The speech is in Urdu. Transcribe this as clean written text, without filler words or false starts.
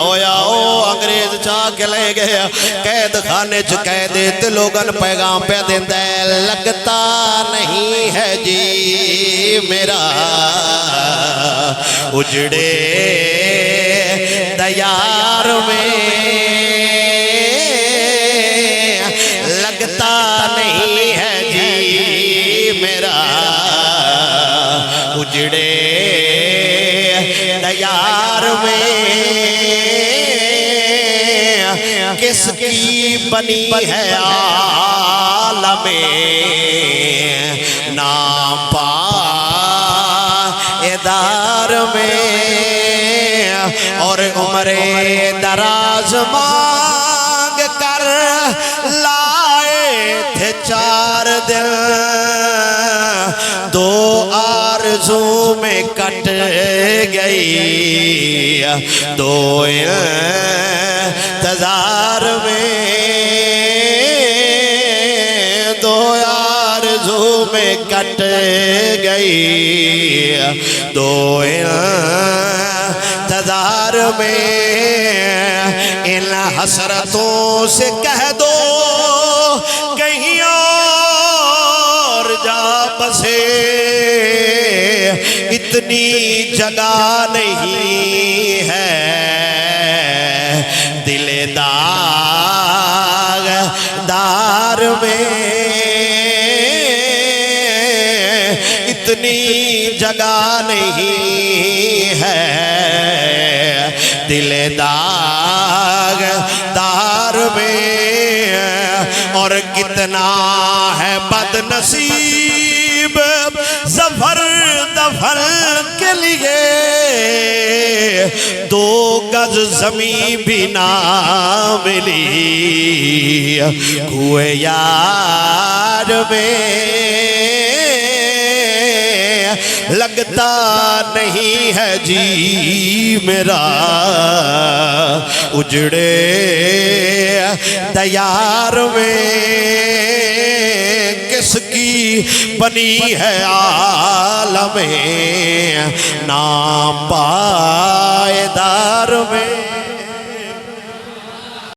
ہویا او انگریز چاہ کے لے گیا قید خانے چ قید لوگن پیغام پہ دیندہ ہے لگتا نہیں ہے جی میرا اجڑے دیار میں لگتا نہیں ہے جی میرا اجڑے دیار میں کس کی بنی ہے عالم ناپا ادار میں اور عمر دراز مانگ کر لائے تھے 4 دن 2 آرزو میں کٹ گئی 2 انتظار میں 2 آرزو میں کٹ گئی 2 انتظار میں ان حسرتوں سے کہہ دو کہیں اور جا بسے اتنی جگہ نہیں ہے دل داغدار میں اتنی جگہ نہیں ہے دل داغدار میں اور کتنا ہے بد نصیب ظفر دفن کے لیے 2 گز زمین بھی نہ ملی کوئے یار میں لگتا نہیں ہے جی میرا اجڑے دیار میں کس کی بنی ہے عالم ناپائیدار میں